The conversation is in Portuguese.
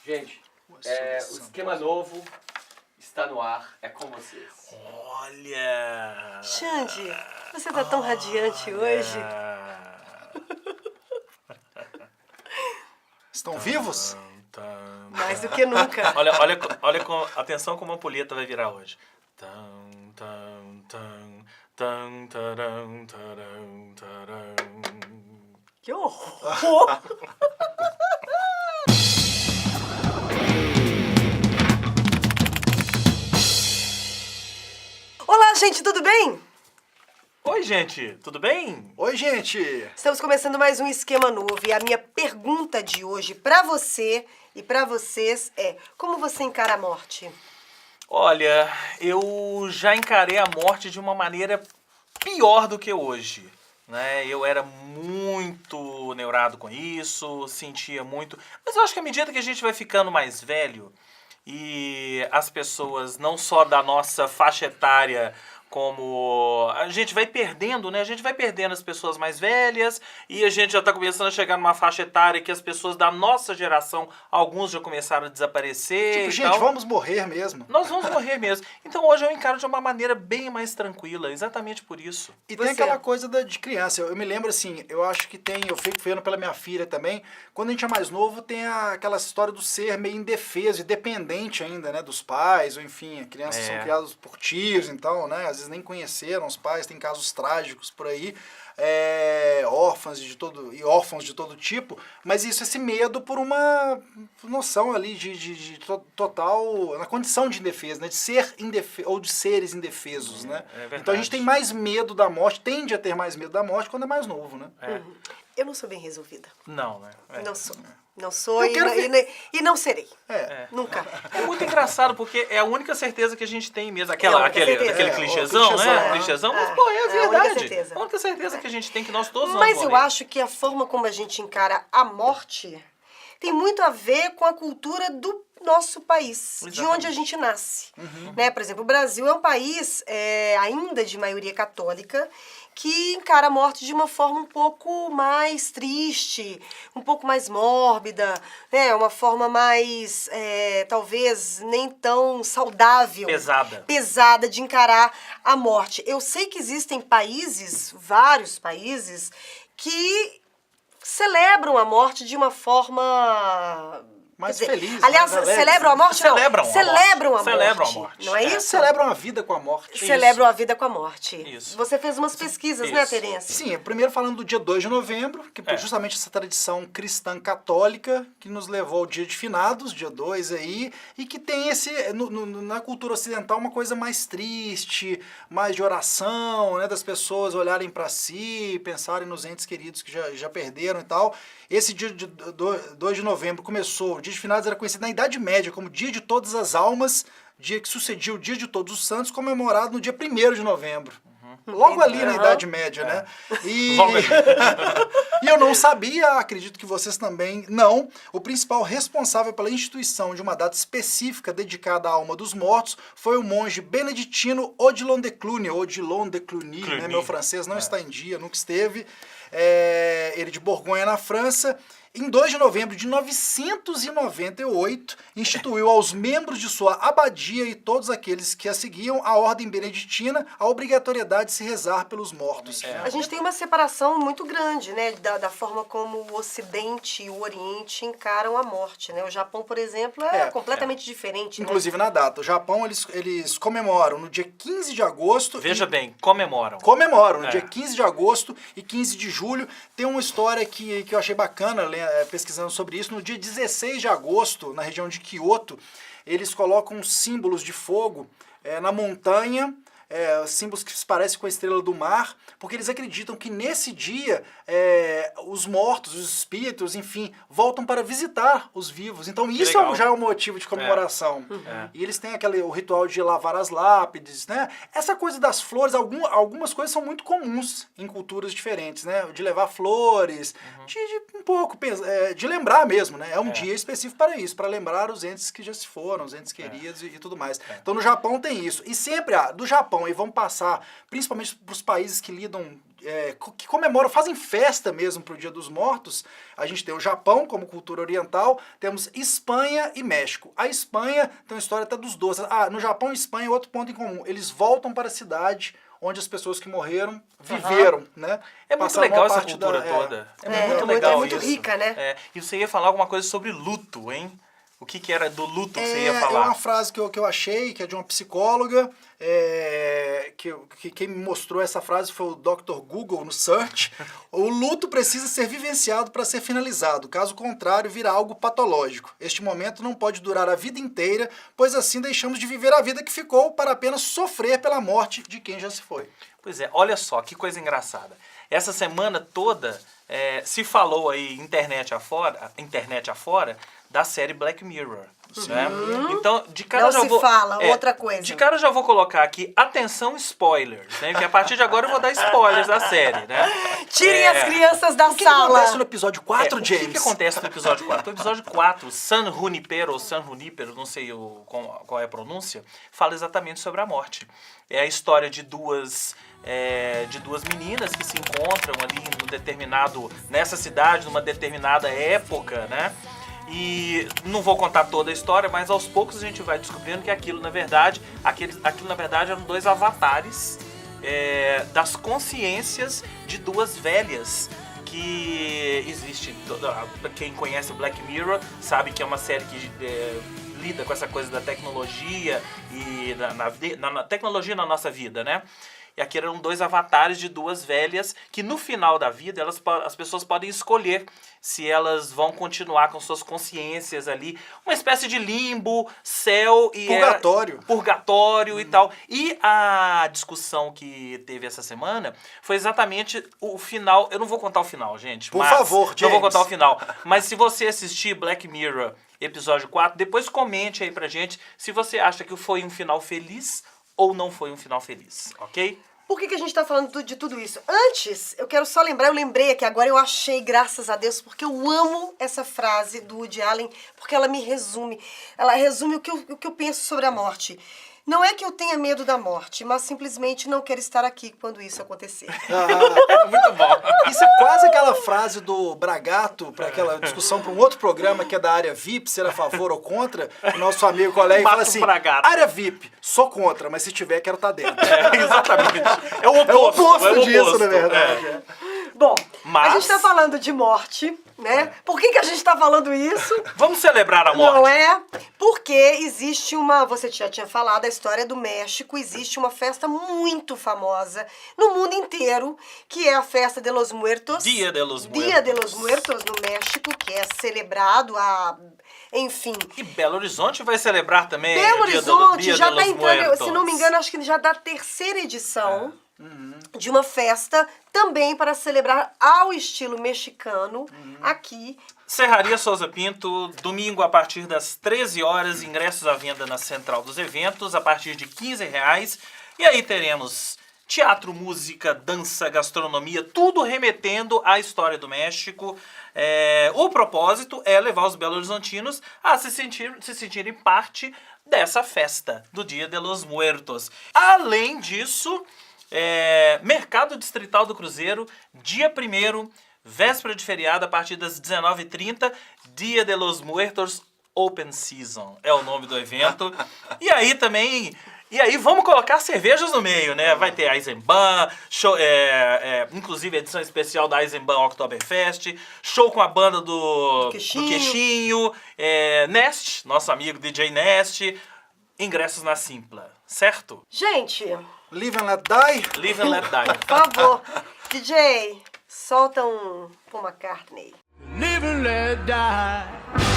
Gente, o esquema novo está no ar, é com vocês. Olha! Xande, você tá tão radiante hoje. Estão vivos? Mais do que nunca. Olha atenção como a ampulheta vai virar hoje. Que horror! Olá, gente, tudo bem? Oi, gente, tudo bem? Oi, gente! Estamos começando mais um Esquema Novo e a minha pergunta de hoje pra você e pra vocês é: como você encara a morte? Olha, eu já encarei a morte de uma maneira pior do que hoje, né? Eu era muito neurado com isso, sentia muito... Mas eu acho que à medida que a gente vai ficando mais velho e as pessoas, não só da nossa faixa etária, como a gente vai perdendo, né? A gente vai perdendo as pessoas mais velhas e a gente já tá começando a chegar numa faixa etária que as pessoas da nossa geração, alguns já começaram a desaparecer. Tipo, gente, vamos morrer mesmo. Nós vamos morrer mesmo. Então hoje eu encaro de uma maneira bem mais tranquila, exatamente por isso. E Você? tem aquela coisa de criança. Eu me lembro assim, eu acho que tem, eu fico vendo pela minha filha também, quando a gente é mais novo, tem aquela história do ser meio indefeso e dependente ainda, né, dos pais, ou enfim, crianças são criadas por tios, então, né, às vezes nem conheceram os pais, tem casos trágicos por aí, órfãos de todo tipo, mas isso, esse medo por uma noção ali de total, na condição de indefesa, né, de ser indefeso, ou de seres indefesos, né? Então a gente tem mais medo da morte, tende a ter mais medo da morte quando é mais novo, né? Eu não sou bem resolvida. Não, né? Não sou. Não sou Eu quero e não serei. Nunca. Nunca. É muito engraçado, porque é a única certeza que a gente tem mesmo. única Aquele certeza. clichêzão, clichêzão, né? né? Clichêzão, mas, pô, é a a única verdade. certeza. A única certeza que a gente tem que nós todos Mas vamos eu morrer. acho que a forma como a gente encara a morte tem muito a ver com a cultura do nosso país, de Exatamente. onde a gente nasce. Né? Por exemplo, o Brasil é um país ainda de maioria católica que encara a morte de uma forma um pouco mais triste, um pouco mais mórbida, né? Uma forma mais, talvez, nem tão saudável. Pesada de encarar a morte. Eu sei que existem países, vários países, que celebram a morte de uma forma... Mais quer dizer, feliz, aliás, mais alegre. celebram a morte? Não. Celebram a Celebram a morte. morte. Não é isso? Celebram a vida com a morte. Celebram a vida com a morte. Isso. Você fez umas pesquisas, né, Isso. Terence? Sim, primeiro falando do dia 2 de novembro, que é justamente essa tradição cristã católica que nos levou ao dia de finados, dia 2 aí, e que tem na cultura ocidental uma coisa mais triste, mais de oração, né, das pessoas olharem para si, pensarem nos entes queridos que já perderam e tal. Esse dia de 2 de novembro começou, o dia de finados era conhecido na Idade Média como Dia de Todas as Almas, dia que sucedia o Dia de Todos os Santos, comemorado no dia 1º de novembro. Logo ali na Idade Média, né? E eu não sabia, acredito que vocês também não, o principal responsável pela instituição de uma data específica dedicada à alma dos mortos foi o monge beneditino Odilon de Cluny, né? Meu francês não está em dia, nunca esteve. Ele de Borgonha, na França. Em 2 de novembro de 998, instituiu aos membros de sua abadia e todos aqueles que a seguiam a ordem beneditina a obrigatoriedade de se rezar pelos mortos. A gente tem uma separação muito grande, né, da forma como o Ocidente e o Oriente encaram a morte, né? O Japão, por exemplo, é completamente diferente, Inclusive na data. O Japão, eles comemoram no dia 15 de agosto... Veja bem, comemoram. Comemoram no dia 15 de agosto e 15 de julho. Tem uma história que eu achei bacana, pesquisando sobre isso. No dia 16 de agosto, na região de Kyoto, eles colocam símbolos de fogo na montanha, símbolos que se parecem com a estrela do mar, porque eles acreditam que nesse dia os mortos, os espíritos, enfim, voltam para visitar os vivos. Então isso já é um motivo de comemoração. E eles têm o ritual de lavar as lápides, né? Essa coisa das flores, algumas coisas são muito comuns em culturas diferentes, né? De levar flores, de um pouco, de lembrar mesmo, né? É um dia específico para isso, para lembrar os entes que já se foram, os entes queridos e tudo mais. Então no Japão tem isso. E sempre, do Japão Japão e vamos passar, principalmente para os países que lidam, que comemoram, fazem festa mesmo para o Dia dos Mortos, a gente tem o Japão como cultura oriental, temos Espanha e México. A Espanha tem uma história até dos dois. No Japão e Espanha, outro ponto em comum, eles voltam para a cidade onde as pessoas que morreram viveram, né? É muito Passaram legal uma essa parte cultura da- toda. É, É, muito legal é muito isso. rica, né? E você ia falar alguma coisa sobre luto, hein? O que era do luto que você ia É falar? uma frase que eu achei, que é de uma psicóloga, que quem me mostrou essa frase foi o Dr. Google no Search. O luto precisa ser vivenciado para ser finalizado, caso contrário virá algo patológico. Este momento não pode durar a vida inteira, pois assim deixamos de viver a vida que ficou para apenas sofrer pela morte de quem já se foi. Pois é, olha só, que coisa engraçada. Essa semana toda se falou aí, internet afora, da série Black Mirror. Né? Então, de cara Não eu já se vou. fala, outra coisa. De cara eu já vou colocar aqui, atenção spoilers, né? Porque a partir de agora eu vou dar spoilers da série, né? Tirem as crianças da O que sala. acontece no episódio 4, O James? que acontece no episódio 4? O episódio 4, San Junipero, ou San Junipero, não sei qual é a pronúncia, fala exatamente sobre a morte. É a história de duas meninas que se encontram ali nessa cidade, numa determinada época, né? E não vou contar toda a história, mas aos poucos a gente vai descobrindo que aquilo na verdade eram dois avatares das consciências de duas velhas que existe. Quem conhece o Black Mirror sabe que é uma série que lida com essa coisa da tecnologia e na tecnologia na nossa vida, né? E aqui eram dois avatares de duas velhas que no final da vida as pessoas podem escolher se elas vão continuar com suas consciências ali. Uma espécie de limbo, céu e... Purgatório. Purgatório e tal. E a discussão que teve essa semana foi exatamente o final. Eu não vou contar o final, gente. Por favor, não vou James. contar o final. Mas se você assistir Black Mirror episódio 4, depois comente aí pra gente se você acha que foi um final feliz ou não foi um final feliz, ok? Por que a gente tá falando de tudo isso? Antes, eu quero só lembrar, eu lembrei aqui agora, eu achei, graças a Deus, porque eu amo essa frase do Woody Allen, porque ela me resume. Ela resume o que eu penso sobre a morte. Não é que eu tenha medo da morte, mas simplesmente não quero estar aqui quando isso acontecer. Muito bom. Isso é quase aquela frase do Bragato, para aquela discussão para um outro programa que é da área VIP, ser a favor ou contra. O nosso amigo colega fala assim, Bragato. área VIP, sou contra, mas se tiver, quero estar dentro. Exatamente. É o É o oposto. oposto disso, na verdade. Bom, Mas- a gente tá falando de morte, né? Por que a gente tá falando isso? Vamos celebrar a morte. Não é? Porque existe você já tinha falado a história do México, existe uma festa muito famosa no mundo inteiro, que é a festa de los Muertos. Dia de los Muertos. Dia de los Muertos no México, que é celebrado enfim. E Belo Horizonte vai celebrar também Belo o Dia Horizonte Dia já de tá los entrando, Muertos. se não me engano, acho que já da terceira edição de uma festa também para celebrar ao estilo mexicano aqui. Serraria Souza Pinto, domingo a partir das 13 horas, ingressos à venda na Central dos Eventos, a partir de R$15. E aí teremos teatro, música, dança, gastronomia, tudo remetendo à história do México. O propósito é levar os belo-horizontinos a se sentirem parte dessa festa do Dia de los Muertos. Além disso, Mercado Distrital do Cruzeiro, dia 1º, véspera de feriado, a partir das 19h30, Dia de los Muertos Open Season é o nome do evento. E aí vamos colocar cervejas no meio, né? Vai ter Eisenbahn, show, inclusive edição especial da Eisenbahn Oktoberfest, show com a banda do Queixinho, Nest, nosso amigo DJ Nest, ingressos na Simpla, certo? Gente, Live and Let Die. Live and Let Die. por favor, DJ, solta um Paul McCartney. Live and let die.